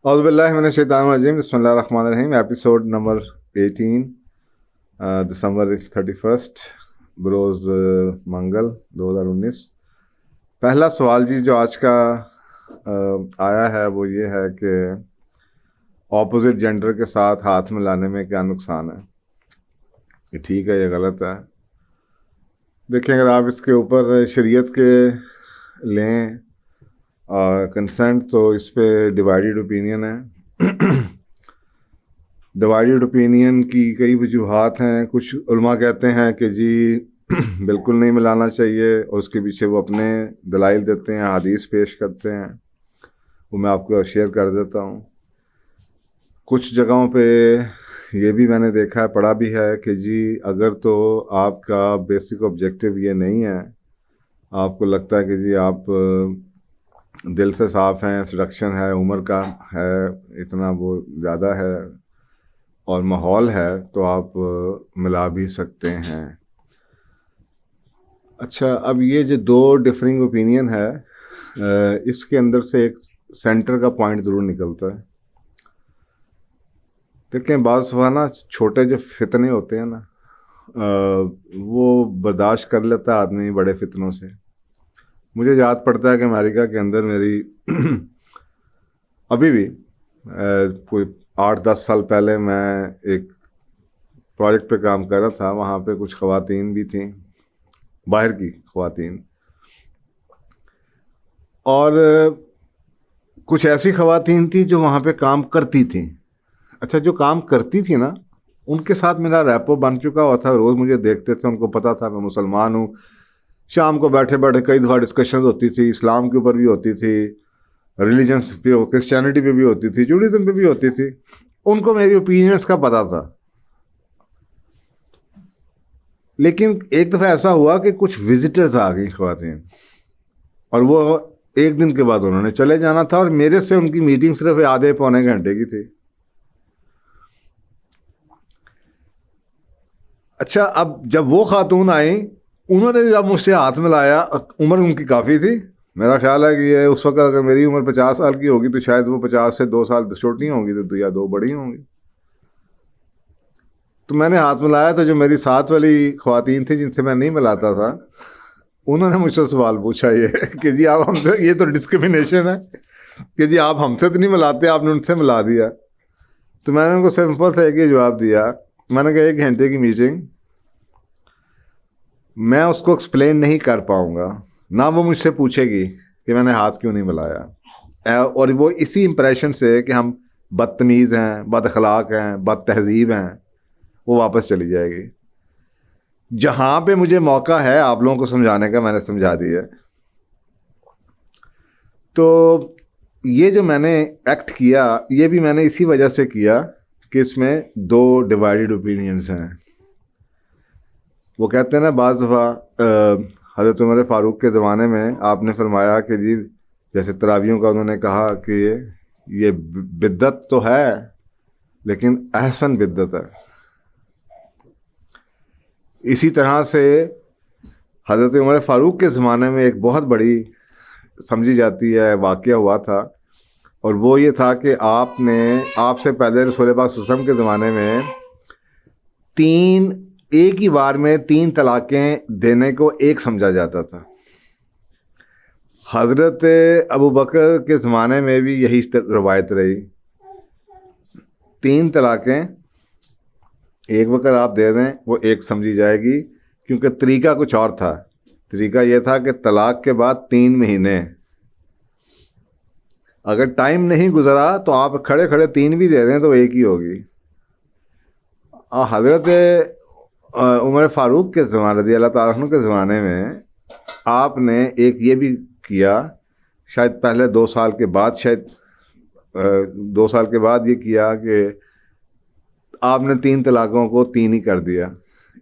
اعوذ باللہ من الشیطان الرجیم، بسم اللہ الرحمن الرحیم۔ ایپیسوڈ نمبر 18، دسمبر 31 بروز منگل 2019۔ پہلا سوال جی جو آج کا آیا ہے وہ یہ ہے کہ اپوزٹ جینڈر کے ساتھ ہاتھ ملانے میں کیا نقصان ہے؟ یہ ٹھیک ہے، یہ غلط ہے؟ دیکھیں، اگر آپ اس کے اوپر شریعت کے لیں کنسنٹ تو اس پہ ڈیوائڈیڈ اوپینین ہے۔ ڈیوائڈیڈ اوپینین کی کئی وجوہات ہیں۔ کچھ علماء کہتے ہیں کہ جی بالکل نہیں ملانا چاہیے، اور اس کے پیچھے وہ اپنے دلائل دیتے ہیں، حدیث پیش کرتے ہیں، وہ میں آپ کو شیئر کر دیتا ہوں۔ کچھ جگہوں پہ یہ بھی میں نے دیکھا ہے، پڑھا بھی ہے کہ جی اگر تو آپ کا بیسک آبجیکٹو یہ نہیں ہے، آپ کو لگتا ہے کہ جی آپ دل سے صاف ہیں، سیڈکشن ہے، عمر کا ہے اتنا وہ زیادہ ہے اور ماحول ہے، تو آپ ملا بھی سکتے ہیں۔ اچھا، اب یہ جو دو ڈفرنگ اوپینین ہے، اس کے اندر سے ایک سینٹر کا پوائنٹ ضرور نکلتا ہے۔ دیکھیں، بعض دفعہ نا چھوٹے جو فتنے ہوتے ہیں نا، وہ برداشت کر لیتا ہے آدمی بڑے فتنوں سے۔ مجھے یاد پڑتا ہے کہ امریکہ کے اندر میری ابھی بھی کوئی 8-10 سال پہلے میں ایک پروجیکٹ پہ کام کر رہا تھا۔ وہاں پہ کچھ خواتین بھی تھیں، باہر کی خواتین، اور کچھ ایسی خواتین تھیں جو وہاں پہ کام کرتی تھیں۔ اچھا، جو کام کرتی تھی نا، ان کے ساتھ میرا ریپو بن چکا ہوا تھا، روز مجھے دیکھتے تھے، ان کو پتا تھا میں مسلمان ہوں۔ شام کو بیٹھے بیٹھے کئی دفعہ ڈسکشنز ہوتی تھی، اسلام کے اوپر بھی ہوتی تھی، ریلیجنس پہ، کرسچینٹی پہ بھی ہوتی تھی، جوڈیزم پہ بھی ہوتی تھی۔ ان کو میری اوپینینس کا پتہ تھا۔ لیکن ایک دفعہ ایسا ہوا کہ کچھ وزٹرز آ گئی خواتین، اور وہ ایک دن کے بعد انہوں نے چلے جانا تھا، اور میرے سے ان کی میٹنگ صرف آدھے پونے گھنٹے کی تھی۔ اچھا، اب جب وہ خاتون آئیں، انہوں نے جب مجھ سے ہاتھ ملایا، عمر ان کی کافی تھی، میرا خیال ہے کہ یہ اس وقت اگر میری عمر 50 سال کی ہوگی تو شاید وہ 50 سے 2 سال چھوٹی ہوں گی، تو یا 2 بڑی ہوں گی۔ تو میں نے ہاتھ ملایا، تو جو میری ساتھ والی خواتین تھی جن سے میں نہیں ملاتا تھا، انہوں نے مجھ سے سوال پوچھا یہ کہ جی آپ ہم سے، یہ تو ڈسکریمنیشن ہے کہ جی آپ ہم سے تو نہیں ملاتے، آپ نے ان سے ملا دیا۔ تو میں نے ان کو سمپل سے ایک ہی جواب دیا، میں نے کہا 1 گھنٹے کی میٹنگ میں اس کو ایکسپلین نہیں کر پاؤں گا، نہ وہ مجھ سے پوچھے گی کہ میں نے ہاتھ کیوں نہیں ملایا، اور وہ اسی امپریشن سے کہ ہم بدتمیز ہیں، بد اخلاق ہیں، بد تہذیب ہیں، وہ واپس چلی جائے گی۔ جہاں پہ مجھے موقع ہے آپ لوگوں کو سمجھانے کا، میں نے سمجھا دیا۔ تو یہ جو میں نے ایکٹ کیا، یہ بھی میں نے اسی وجہ سے کیا کہ اس میں 2 ڈیوائڈیڈ اوپینینز ہیں۔ وہ کہتے ہیں نا بعض دفعہ حضرت عمر فاروق کے زمانے میں آپ نے فرمایا کہ جی جیسے تراویحوں کا انہوں نے کہا کہ یہ بدعت تو ہے لیکن احسن بدعت ہے۔ اسی طرح سے حضرت عمر فاروق کے زمانے میں ایک بہت بڑی سمجھی جاتی ہے واقعہ ہوا تھا، اور وہ یہ تھا کہ آپ سے پہلے رسول پاک صلی اللہ علیہ وسلم کے زمانے میں ایک ہی بار میں 3 طلاقیں دینے کو ایک سمجھا جاتا تھا۔ حضرت ابو بکر کے زمانے میں بھی یہی روایت رہی، 3 طلاقیں ایک وقت آپ دے دیں وہ ایک سمجھی جائے گی، کیونکہ طریقہ کچھ اور تھا۔ طریقہ یہ تھا کہ طلاق کے بعد 3 مہینے، اگر ٹائم نہیں گزرا تو آپ کھڑے کھڑے 3 بھی دے دیں تو ایک ہی ہوگی۔ حضرت عمر فاروق کے زمانے، رضی اللہ تعالیٰ عنہ کے زمانے میں آپ نے ایک یہ بھی کیا، شاید پہلے 2 سال کے بعد، شاید 2 سال کے بعد یہ کیا کہ آپ نے 3 طلاقوں کو 3 ہی کر دیا،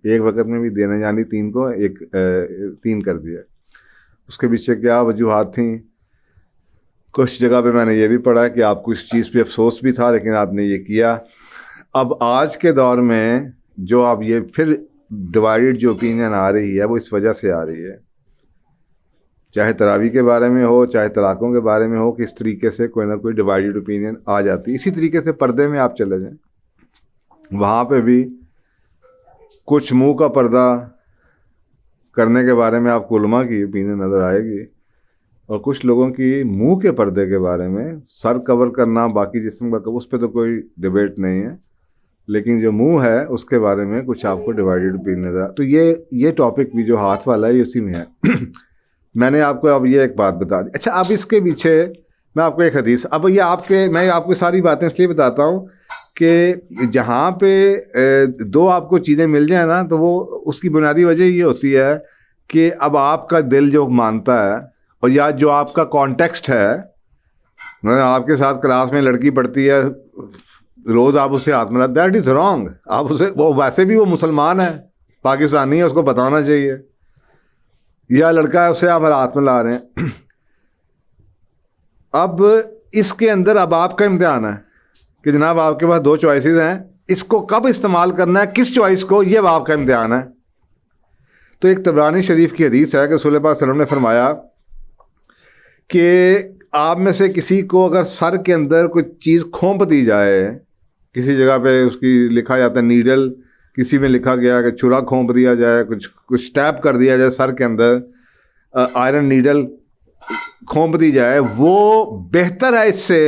ایک وقت میں بھی دینے جانی 3 کو 3 کر دیا۔ اس کے پیچھے کیا وجوہات تھیں؟ کچھ جگہ پہ میں نے یہ بھی پڑھا کہ آپ کو اس چیز پہ افسوس بھی تھا لیکن آپ نے یہ کیا۔ اب آج کے دور میں جو اب یہ پھر ڈیوائڈیڈ جو اوپینین آ رہی ہے وہ اس وجہ سے آ رہی ہے چاہے تراویح کے بارے میں ہو, چاہے طلاقوں کے بارے میں ہو, کہ اس طریقے سے کوئی نہ کوئی ڈیوائڈیڈ اوپینین آ جاتی ہے. اسی طریقے سے پردے میں آپ چلے جائیں, وہاں پہ بھی کچھ منہ کا پردہ کرنے کے بارے میں آپ کو علماء کی اوپینین نظر آئے گی, اور کچھ لوگوں کی منہ کے پردے کے بارے میں, سر کور کرنا, باقی جسم کا اس پہ تو کوئی ڈبیٹ نہیں ہے, لیکن جو منہ ہے اس کے بارے میں کچھ آپ کو ڈیوائڈیڈ اوپینین نظر آئے. تو یہ ٹاپک بھی جو ہاتھ والا ہے یہ اسی میں ہے. میں نے آپ کو اب یہ ایک بات بتا دی. اچھا, اب اس کے پیچھے میں آپ کو ایک حدیث, اب یہ میں آپ کو ساری باتیں اس لیے بتاتا ہوں کہ جہاں پہ دو آپ کو چیزیں مل جائیں نا, تو وہ اس کی بنیادی وجہ یہ ہوتی ہے کہ اب آپ کا دل جو مانتا ہے, اور یا جو آپ کا کانٹیکسٹ ہے, آپ کے ساتھ کلاس میں لڑکی پڑھتی ہے, روز آپ اس سے ہاتھ ملاتے, دیٹ از رانگ. آپ اسے, وہ ویسے بھی وہ مسلمان ہے, پاکستانی ہے, اس کو بتانا چاہیے. یا لڑکا ہے, اسے آپ ہاتھ ملا رہے ہیں. اب اس کے اندر اب آپ کا امتحان ہے کہ جناب آپ کے پاس دو چوائسیز ہیں, اس کو کب استعمال کرنا ہے, کس چوائس کو, یہ آپ کا امتحان ہے. تو ایک طبرانی شریف کی حدیث ہے کہ رسول پاک صلی اللہ علیہ وسلم نے فرمایا کہ آپ میں سے کسی کو اگر سر کے اندر کوئی چیز کھونپ دی جائے, کسی جگہ پہ اس کی لکھا جاتا ہے نیڈل, کسی میں لکھا گیا کہ چھرا کھونپ دیا جائے, کچھ ٹیپ کر دیا جائے سر کے اندر, آئرن نیڈل کھونپ دی جائے, وہ بہتر ہے اس سے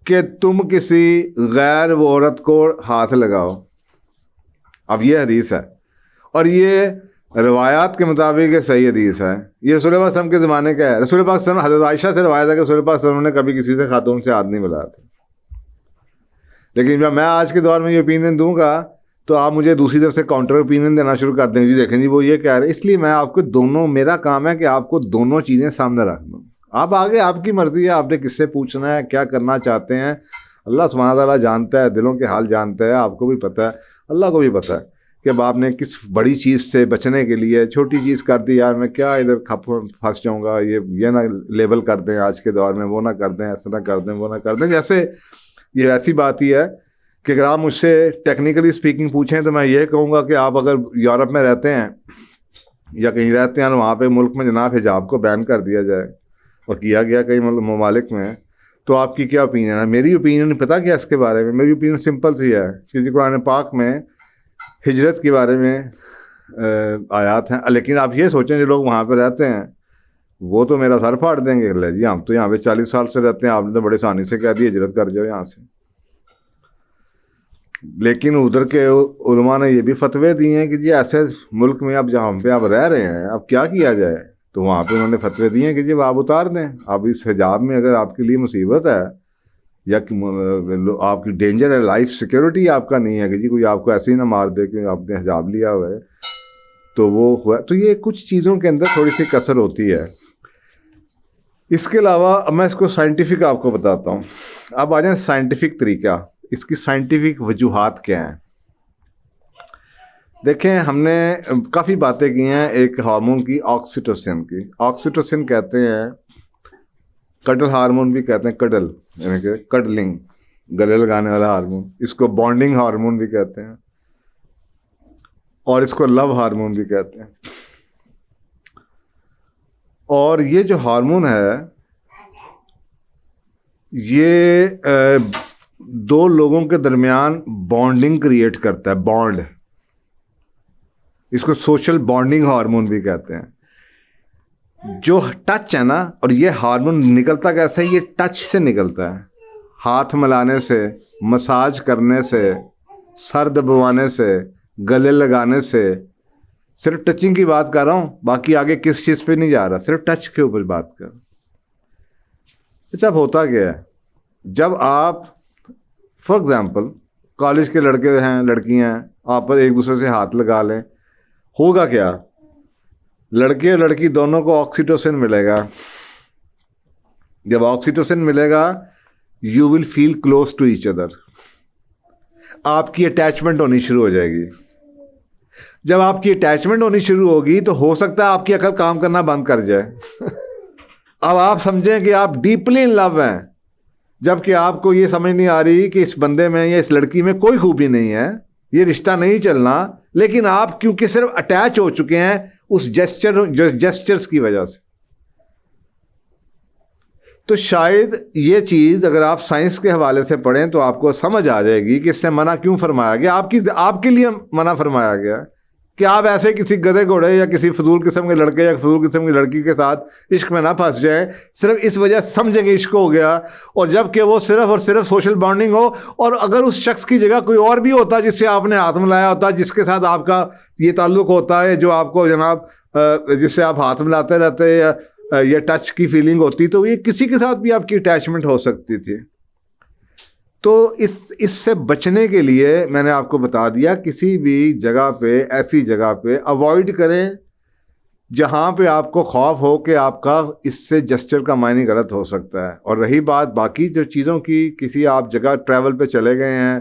کہ تم کسی غیر عورت کو ہاتھ لگاؤ. اب یہ حدیث ہے, اور یہ روایات کے مطابق یہ صحیح حدیث ہے. یہ رسول پاک صلی اللہ علیہ وسلم کے زمانے کا ہے. رسول پاک صلی اللہ علیہ وسلم, حضرت عائشہ سے روایت ہے کہ رسول پاک صلی اللہ علیہ وسلم نے کبھی کسی سے خاتون سے ہاتھ نہیں ملایا تھا. لیکن جب میں آج کے دور میں یہ اوپینین دوں گا تو آپ مجھے دوسری طرف سے کاؤنٹر اوپینین دینا شروع کر دیں, جی دیکھیں جی وہ یہ کہہ رہے ہیں. اس لیے میں آپ کو دونوں, میرا کام ہے کہ آپ کو دونوں چیزیں سامنے رکھ دوں. آپ آگے آپ کی مرضی ہے, آپ نے کس سے پوچھنا ہے, کیا کرنا چاہتے ہیں. اللہ سبحانہ تعالیٰ جانتا ہے, دلوں کے حال جانتا ہے, آپ کو بھی پتہ ہے, اللہ کو بھی پتہ ہے کہ اب آپ نے کس بڑی چیز سے بچنے کے لیے چھوٹی چیز کر دی. یار میں کیا ادھر پھنس جاؤں گا, یہ نہ لیبل کر دیں آج کے دور میں, وہ نہ کر دیں, ایسا نہ کر دیں, وہ نہ کر دیں. جیسے یہ ایسی بات ہی ہے کہ اگر آپ مجھ سے ٹیکنیکلی اسپیکنگ پوچھیں تو میں یہ کہوں گا کہ آپ اگر یورپ میں رہتے ہیں یا کہیں رہتے ہیں, وہاں پہ ملک میں جناب حجاب کو بین کر دیا جائے, اور کیا گیا کئی ممالک میں, تو آپ کی کیا اوپینین ہے؟ میری اوپینین پتہ کیا اس کے بارے میں؟ میری اوپینین سمپل سی ہے کہ قرآن پاک میں ہجرت کے بارے میں آیات ہیں, لیکن آپ یہ سوچیں جو لوگ وہاں پہ رہتے ہیں وہ تو میرا سر پھاڑ دیں گے, لے جی ہم تو یہاں پہ 40 سال سے رہتے ہیں, آپ نے تو بڑے آسانی سے کہہ دیا ہجرت کر جاؤ یہاں سے. لیکن ادھر کے علماء نے یہ بھی فتوے دیے ہیں کہ جی ایسے ملک میں اب جہاں پہ آپ رہ رہے ہیں اب کیا کیا جائے, تو وہاں پہ انہوں نے فتوے دیے ہیں کہ جی آپ اتار دیں. اب اس حجاب میں اگر آپ کے لیے مصیبت ہے یا آپ کی ڈینجر ہے, لائف سیکیورٹی آپ کا نہیں ہے کہ جی کوئی آپ کو ایسے ہی نہ مار دے کہ آپ نے حجاب لیا ہوا ہے, تو وہ ہوا. تو یہ کچھ چیزوں کے اندر تھوڑی سی کسر ہوتی ہے. اس کے علاوہ اب میں اس کو سائنٹیفک آپ کو بتاتا ہوں. اب آ جائیں سائنٹیفک طریقہ, اس کی سائنٹیفک وجوہات کیا ہیں. دیکھیں ہم نے کافی باتیں کی ہیں ایک ہارمون کی, آکسیٹوسن کی. آکسیٹوسن کہتے ہیں, کڈل ہارمون بھی کہتے ہیں, کڈل یعنی کہ کڈلنگ, گلے لگانے والا ہارمون. اس کو بانڈنگ ہارمون بھی کہتے ہیں, اور اس کو لو ہارمون بھی کہتے ہیں. اور یہ جو ہارمون ہے یہ دو لوگوں کے درمیان بانڈنگ کریٹ کرتا ہے, بانڈ. اس کو سوشل بانڈنگ ہارمون بھی کہتے ہیں. جو ٹچ ہے نا, اور یہ ہارمون نکلتا کیسے ہے, یہ ٹچ سے نکلتا ہے, ہاتھ ملانے سے, مساج کرنے سے, سر دبوانے سے, گلے لگانے سے. صرف ٹچنگ کی بات کر رہا ہوں, باقی آگے کس چیز پہ نہیں جا رہا, صرف ٹچ کے اوپر بات کر. اچھا اب ہوتا کیا ہے, جب آپ فار ایگزامپل کالج کے لڑکے ہیں, لڑکیاں ہیں, آپ ایک دوسرے سے ہاتھ لگا لیں, ہوگا کیا, لڑکے اور لڑکی دونوں کو آکسیٹوسن ملے گا. جب آکسیٹوسن ملے گا you will feel close to each other, آپ کی اٹیچمنٹ ہونی شروع ہو جائے گی. جب آپ کی اٹیچمنٹ ہونی شروع ہوگی تو ہو سکتا ہے آپ کی عقل کام کرنا بند کر جائے. اب آپ سمجھیں کہ آپ ڈیپلی ان لو ہیں, جبکہ آپ کو یہ سمجھ نہیں آ رہی کہ اس بندے میں یا اس لڑکی میں کوئی خوبی نہیں ہے, یہ رشتہ نہیں چلنا, لیکن آپ کیونکہ صرف اٹیچ ہو چکے ہیں اس جسچرز کی وجہ سے. تو شاید یہ چیز اگر آپ سائنس کے حوالے سے پڑھیں تو آپ کو سمجھ آ جائے گی کہ اس سے منع کیوں فرمایا گیا، آپ کے لیے منع فرمایا گیا کہ آپ ایسے کسی گدھے گھوڑے یا کسی فضول قسم کے لڑکے یا فضول قسم کی لڑکی کے ساتھ عشق میں نہ پھنس جائیں صرف اس وجہ سمجھیں کہ عشق ہو گیا، اور جب کہ وہ صرف اور صرف سوشل بانڈنگ ہو، اور اگر اس شخص کی جگہ کوئی اور بھی ہوتا جس سے آپ نے ہاتھ ملایا ہوتا، جس کے ساتھ آپ کا یہ تعلق ہوتا ہے، جو آپ کو جناب جس سے آپ ہاتھ ملاتے رہتے یا یہ ٹچ کی فیلنگ ہوتی، تو یہ کسی کے ساتھ بھی آپ کی اٹیچمنٹ ہو سکتی تھی۔ تو اس سے بچنے کے لیے میں نے آپ کو بتا دیا کسی بھی جگہ پہ، ایسی جگہ پہ اوائڈ کریں جہاں پہ آپ کو خوف ہو کہ آپ کا اس سے جسچر کا معنی غلط ہو سکتا ہے۔ اور رہی بات باقی جو چیزوں کی، کسی آپ جگہ ٹریول پہ چلے گئے ہیں،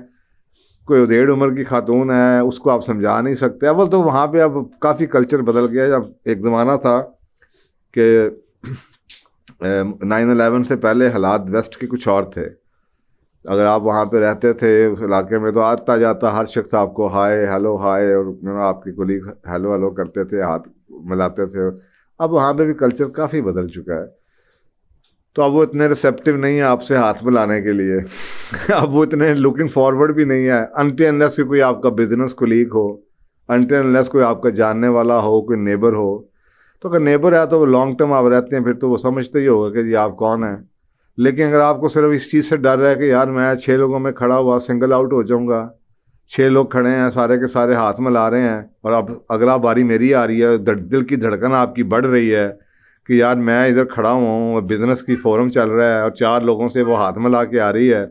کوئی ادھیڑ عمر کی خاتون ہے، اس کو آپ سمجھا نہیں سکتے۔ اول تو وہاں پہ اب کافی کلچر بدل گیا۔ جب ایک زمانہ تھا کہ 9/11 سے پہلے حالات ویسٹ کے کچھ اور تھے، اگر آپ وہاں پہ رہتے تھے اس علاقے میں تو آتا جاتا ہر شخص آپ کو ہائے ہیلو ہائے، اور آپ کی کولیگ ہیلو ہیلو کرتے تھے، ہاتھ ملاتے تھے۔ اب وہاں پہ بھی کلچر کافی بدل چکا ہے، تو اب وہ اتنے ریسیپٹیو نہیں ہے آپ سے ہاتھ ملانے کے لیے، اب وہ اتنے لوکنگ فارورڈ بھی نہیں ہے، انٹل انلیس کہ کوئی آپ کا بزنس کولیگ ہو، انٹل انلیس کوئی آپ کا جاننے والا ہو، کوئی نیبر ہو۔ تو اگر نیبر ہے تو وہ لانگ ٹرم آپ رہتے ہیں، پھر تو وہ سمجھتے ہی ہوگا کہ جی آپ کون ہیں۔ لیکن اگر آپ کو صرف اس چیز سے ڈر ہے کہ یار میں 6 لوگوں میں کھڑا ہوا سنگل آؤٹ ہو جاؤں گا، 6 لوگ کھڑے ہیں، سارے کے سارے ہاتھ ملا رہے ہیں، اور اب اگلا باری میری آ رہی ہے، دل کی دھڑکن آپ کی بڑھ رہی ہے کہ یار میں ادھر کھڑا ہوں، بزنس کی فورم چل رہا ہے، اور 4 لوگوں سے وہ ہاتھ ملا کے آ رہی ہے،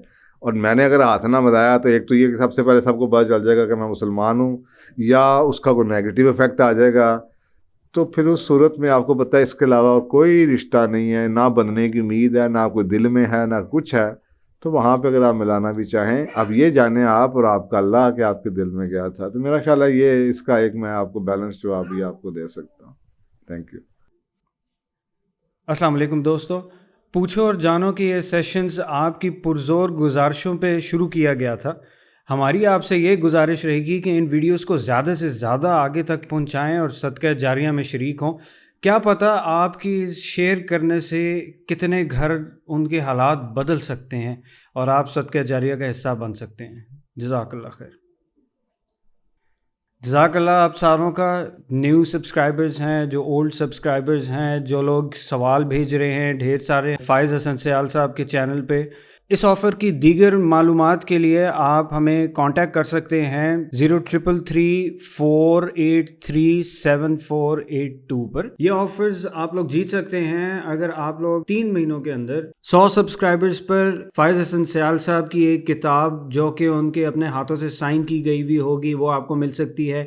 اور میں نے اگر ہاتھ نہ ملایا تو ایک تو یہ کہ سب سے پہلے سب کو پتہ چل جائے گا کہ میں مسلمان ہوں، یا اس کا کوئی نیگیٹو افیکٹ آ جائے گا۔ تو پھر اس صورت میں آپ کو پتہ ہے اس کے علاوہ اور کوئی رشتہ نہیں ہے، نہ بننے کی امید ہے، نہ کوئی دل میں ہے، نہ کچھ ہے، تو وہاں پہ اگر آپ ملانا بھی چاہیں، اب یہ جانیں آپ اور آپ کا اللہ کہ آپ کے دل میں کیا تھا۔ تو میرا خیال ہے یہ اس کا ایک میں آپ کو بیلنس جواب بھی آپ کو دے سکتا ہوں۔ Thank you. السلام علیکم دوستو، پوچھو اور جانو کہ یہ سیشنز آپ کی پرزور گزارشوں پہ شروع کیا گیا تھا۔ ہماری آپ سے یہ گزارش رہے گی کہ ان ویڈیوز کو زیادہ سے زیادہ آگے تک پہنچائیں اور صدقہ جاریہ میں شریک ہوں۔ کیا پتہ آپ کی شیئر کرنے سے کتنے گھر ان کے حالات بدل سکتے ہیں اور آپ صدقہ جاریہ کا حصہ بن سکتے ہیں۔ جزاک اللہ خیر۔ جزاک اللہ آپ ساروں کا، نیو سبسکرائبرز ہیں، جو اولڈ سبسکرائبرز ہیں، جو لوگ سوال بھیج رہے ہیں ڈھیر سارے فائز حسن سیال صاحب کے چینل پہ۔ اس آفر کی دیگر معلومات کے لیے آپ ہمیں کانٹیکٹ کر سکتے ہیں 0333483742 پر۔ یہ آفرز آپ لوگ جیت سکتے ہیں اگر آپ لوگ 3 مہینوں کے اندر 100 سبسکرائبرز پر فائز حسن سیال صاحب کی ایک کتاب جو کہ ان کے اپنے ہاتھوں سے سائن کی گئی ہوئی ہوگی وہ آپ کو مل سکتی ہے۔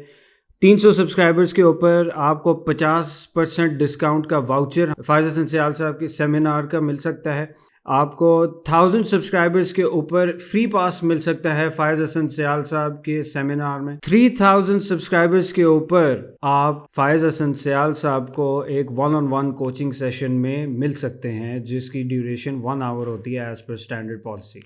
300 سبسکرائبرز کے اوپر آپ کو 50% ڈسکاؤنٹ کا واؤچر فائز حسن سیال صاحب کے سیمینار کا مل سکتا ہے۔ آپ کو 1000 سبسکرائبرز کے اوپر فری پاس مل سکتا ہے فائز حسن سیال صاحب کے سیمینار میں۔ 3000 سبسکرائبرز کے اوپر آپ فائز حسن سیال صاحب کو ایک 1-on-1 کوچنگ سیشن میں مل سکتے ہیں جس کی ڈیوریشن 1 آور ہوتی ہے ایز پر اسٹینڈرڈ پالیسی۔